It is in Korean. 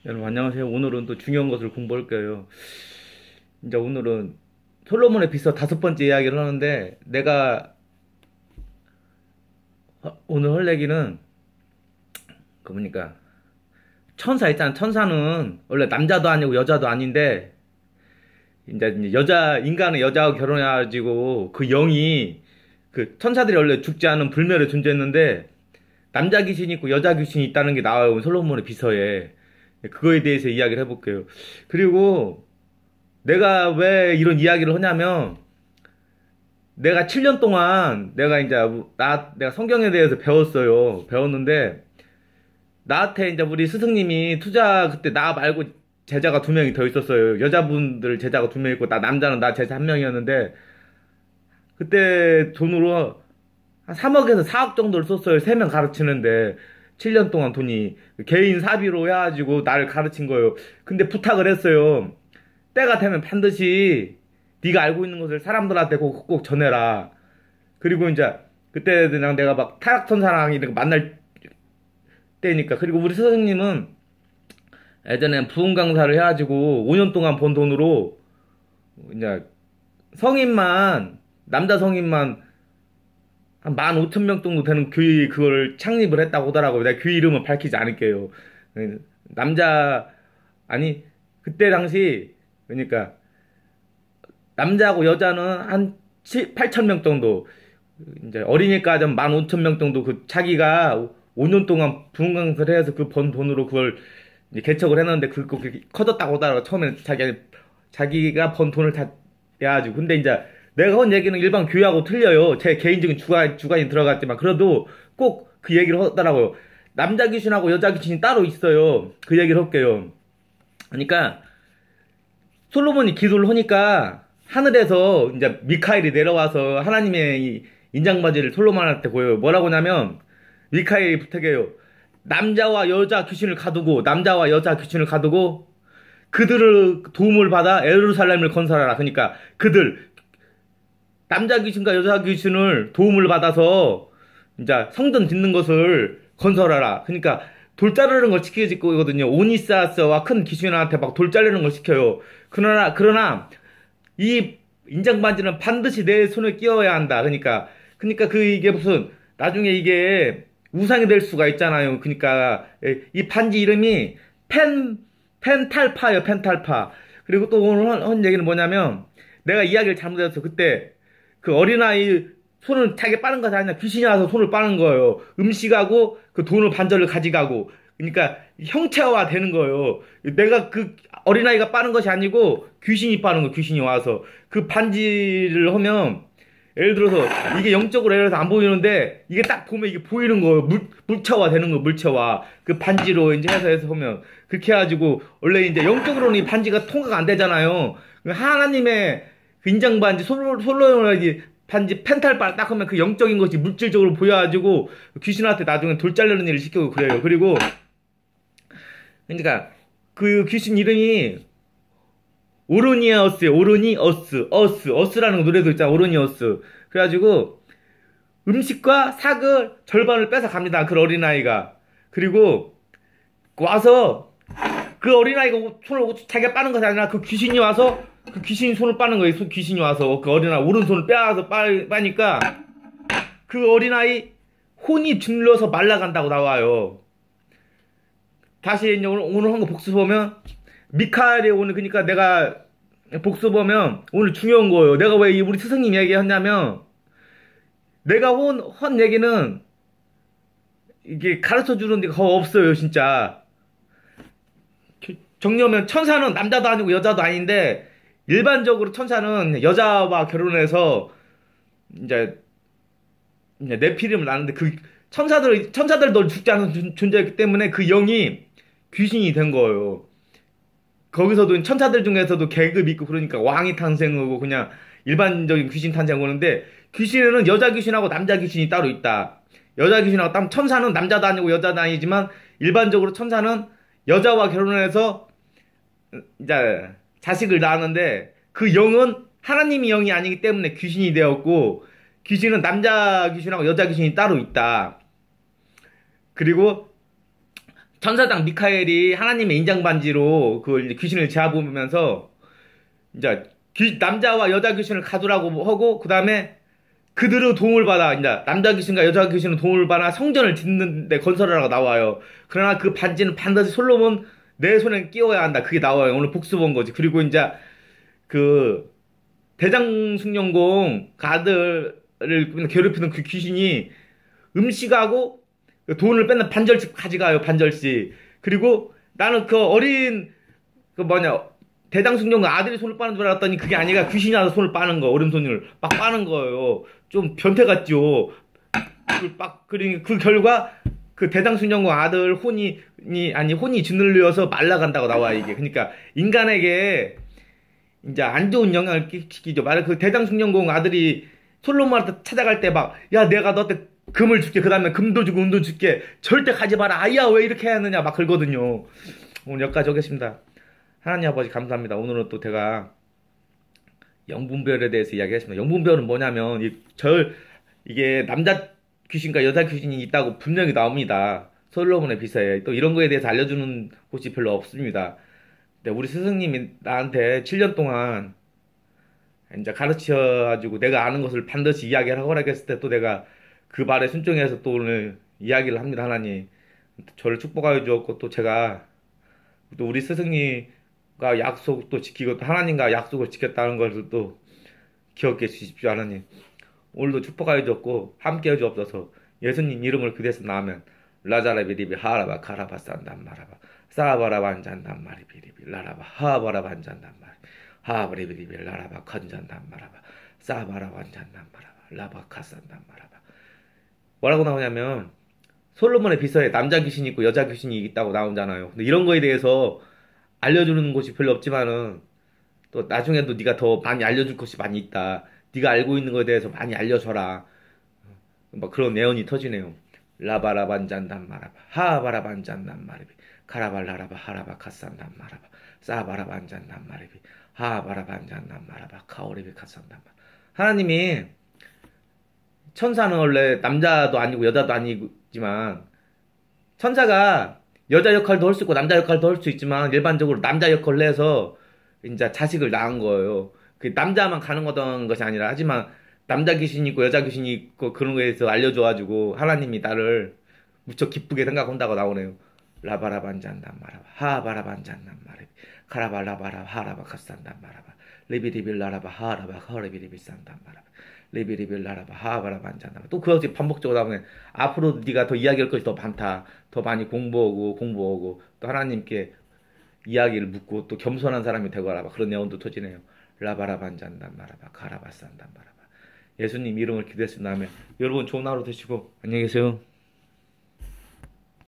여러분 안녕하세요. 오늘은 또 중요한 것을 공부할 거예요. 이제 오늘은 솔로몬의 비서 다섯 번째 이야기를 하는데 내가 오늘 할 얘기는 그 뭐니까 천사 있잖아. 천사는 원래 남자도 아니고 여자도 아닌데 이제 여자 인간은 여자하고 결혼해가지고 그 영이 그 천사들이 원래 죽지 않은 불멸의 존재였는데 남자 귀신이 있고 여자 귀신이 있다는 게 나와요. 솔로몬의 비서에. 그거에 대해서 이야기를 해볼게요. 그리고 내가 왜 이런 이야기를 하냐면 내가 7년 동안 내가 성경에 대해서 배웠어요. 배웠는데 나한테 이제 우리 스승님이 투자 그때 나 말고 제자가 두 명이 더 있었어요. 여자분들 제자가 두 명 있고 나 남자는 나 제자 한 명이었는데 그때 돈으로 한 3억에서 4억 정도를 썼어요. 세 명 가르치는데 7년 동안 돈이 개인 사비로 해가지고 나를 가르친 거예요. 근데 부탁을 했어요. 때가 되면 반드시 네가 알고 있는 것을 사람들한테 꼭 전해라. 그리고 이제 그때 그냥 내가 막 타락천사랑 이렇게 만날 때니까. 그리고 우리 선생님은 예전에 부흥 강사를 해가지고 5년 동안 번 돈으로 이제 성인만 남자 성인만 한 15,000명 정도 되는 교회 그걸 창립을 했다고 하더라고요. 내가 교회 이름은 밝히지 않을게요. 남자 아니 그때 당시 그러니까 남자하고 여자는 한 8,000명 정도, 이제 어린이까지 한 15,000명 정도 그 자기가 5년 동안 부흥강사를 해서 그 번 돈으로 그걸 이제 개척을 했는데 그거 그렇게 커졌다고 하더라고. 처음에는 자기가 번 돈을 다 해가지고. 근데 이제 내가 한 얘기는 일반 교회하고 틀려요. 제 개인적인 주관이 들어갔지만 그래도 꼭 그 얘기를 하더라고요. 남자 귀신하고 여자 귀신이 따로 있어요. 그 얘기를 할게요. 그러니까 솔로몬이 기도를 하니까 하늘에서 이제 미카엘이 내려와서 하나님의 이 인장바지를 솔로몬한테 보여요. 뭐라고 하냐면 미카엘이 부탁해요. 남자와 여자 귀신을 가두고 그들을 도움을 받아 예루살렘을 건설하라. 그러니까 그들 남자 귀신과 여자 귀신을 도움을 받아서 이제 성전 짓는 것을 건설하라. 그러니까 돌 자르는 걸 시키고 있거든요. 오니사스와 큰 귀신한테 막 돌 자르는 걸 시켜요. 그러나 이 인장 반지는 반드시 내 손에 끼워야 한다. 그러니까 그 이게 무슨 나중에 이게 우상이 될 수가 있잖아요. 그러니까 이 반지 이름이 펜탈파예요. 펜탈파. 그리고 또 오늘 한 얘기는 뭐냐면 내가 이야기를 잘못했어. 그때 그 어린아이 손을 자기 빠는 것이 아니라 귀신이 와서 손을 빠는 거예요. 음식하고 그 돈을 반절을 가져가고. 그러니까 형체화 되는 거예요. 내가 그 어린아이가 빠는 것이 아니고 귀신이 빠는 거예요. 귀신이 와서. 그 반지를 하면 예를 들어서 이게 영적으로 예를 들어서 안 보이는데 이게 딱 보면 이게 보이는 거예요. 물체화 되는 거예요. 물체화. 그 반지로 이제 해서 보면 그렇게 해가지고 원래 이제 영적으로는 이 반지가 통과가 안 되잖아요. 하나님의 그 인장 반지 솔로몬의 반지 펜탈바 딱 하면 그 영적인 것이 물질적으로 보여가지고 귀신한테 나중에 돌 자르는 일을 시키고 그래요. 그리고 그러니까 그 귀신 이름이 오르니어스예요. 어스라는 노래도 있잖아. 오르니어스. 그래가지고 음식과 삭을 절반을 뺏어 갑니다. 그 어린아이가. 그리고 와서 그 어린아이가 손을 자기가 빠는 것이 아니라 그 귀신이 와서 그 귀신이 손을 빠는 거예요. 귀신이 와서 그 어린아이 오른손을 빼서 빠니까 그 어린아이 혼이 죽려서 말라간다고 나와요. 다시 이제 오늘 한 거 복수 보면 미카엘이 오늘 그러니까 내가 복수 보면 오늘 중요한 거예요. 내가 왜 우리 스승님 얘기했냐면 내가 한 얘기는 이게 가르쳐 주는 데가 없어요. 진짜 정리하면 천사는 남자도 아니고 여자도 아닌데 일반적으로 천사는 여자와 결혼해서 이제 네피림을 낳는데 그 천사들도 죽지 않은 존재였기 때문에 그 영이 귀신이 된 거예요. 거기서도 천사들 중에서도 계급 있고 그러니까 왕이 탄생하고 그냥 일반적인 귀신 탄생하는데 귀신에는 여자 귀신하고 남자 귀신이 따로 있다. 여자 귀신하고 천사는 남자도 아니고 여자도 아니지만 일반적으로 천사는 여자와 결혼해서 이제 자식을 낳았는데 그 영은 하나님의 영이 아니기 때문에 귀신이 되었고 귀신은 남자 귀신하고 여자 귀신이 따로 있다. 그리고 천사장 미카엘이 하나님의 인장반지로 그 이제 귀신을 제압하면서 이제 남자와 여자 귀신을 가두라고 하고 그 다음에 그들의 도움을 받아 이제 남자 귀신과 여자 귀신의 도움을 받아 성전을 짓는데 건설하라고 나와요. 그러나 그 반지는 반드시 솔로몬 내 손에 끼워야 한다. 그게 나와요. 오늘 복수본 거지. 그리고 이제 그 대장숭령공 그 아들을 괴롭히는 그 귀신이 음식하고 돈을 맨날 반절씩 가져가요. 반절씩. 그리고 나는 그 어린 그 뭐냐 대장숭령 아들이 손을 빠는 줄 알았더니 그게 아니라 귀신이 와서 손을 빠는 거. 어른손을 막 빠는 거예요. 좀 변태 같죠. 그 결과 그 대장숭령공 아들 혼이 짓눌려서 말라간다고 나와 이게. 그러니까 인간에게 이제 안 좋은 영향을 끼치죠. 만약 그 대장숭령공 아들이 솔로몬한테 찾아갈 때 막 야 내가 너한테 금을 줄게. 그 다음에 금도 주고 은도 줄게. 절대 가지 마라. 아야 왜 이렇게 해야 하느냐 막 그러거든요. 오늘 여기까지 하겠습니다. 하나님 아버지 감사합니다. 오늘은 또 제가 영분별에 대해서 이야기했습니다. 영분별은 뭐냐면 이게 남자 귀신과 여자 귀신이 있다고 분명히 나옵니다. 솔로몬의 비서에 또 이런 거에 대해서 알려주는 곳이 별로 없습니다. 근데 우리 스승님이 나한테 7년 동안 이제 가르쳐가지고 내가 아는 것을 반드시 이야기를 하거라 했을 때 또 내가 그 말에 순종해서 또 오늘 이야기를 합니다. 하나님 저를 축복하여 주었고 또 제가 또 우리 스승님과 약속도 지키고 또 하나님과 약속을 지켰다는 것을 또 기억해 주십시오. 하나님 오늘도 축복하여 주었고 함께 해 주옵소서. 예수님 이름을 그대서 나오면 라자라비리비 하라바 카라바 산단 마라바 사바라반 잔단 마리 비리비 라라바 하바라반 잔단 마리 하바리비리비 라라바 컨잔단 마라바 사바라반 잔단 마라바 라바 카산단 마라바. 뭐라고 나오냐면 솔로몬의 비서에 남자 귀신이 있고 여자 귀신이 있다고 나오잖아요. 근데 이런 거에 대해서 알려주는 곳이 별로 없지만은 또 나중에도 네가 더 많이 알려줄 것이 많이 있다. 네가 알고 있는 거에 대해서 많이 알려줘라. 뭐 그런 내용이 터지네요. 라바라반잔단 마라바 하바라반잔단 마리비 카라발라라바 하라바 카산단 마라바 사바라반잔단 마리비 하바라반잔단 마라바 카오리비 카산단 마라바. 하나님이 천사는 원래 남자도 아니고 여자도 아니지만 천사가 여자 역할도 할 수 있고 남자 역할도 할 수 있지만 일반적으로 남자 역할을 해서 이제 자식을 낳은 거예요. 그 남자만 가는 거던 것이 아니라 하지만 남자 귀신이 있고 여자 귀신이 있고 그런 거에서 알려줘가지고 하나님이 나를 무척 기쁘게 생각한다고 나오네요. 라바라반잔단 마라바 하바라반잔단 마라비 카라발라바라 하라바 카산단 마라바 리비리빌 라라바 하라바 허리비리빌 산단 마라바 리비리빌 라라바 하바라반잔단. 또 그것이 반복적으로 나오네. 앞으로 네가 더 이야기할 것이 더 많다. 더 많이 공부하고 또 하나님께 이야기를 묻고 또 겸손한 사람이 되거라. 그런 내용도 터지네요. 라바라반잔단 마라바 카라바산단 마라바. 예수님 이름을 기도했습니다. 여러분 좋은 하루 되시고 안녕히 계세요.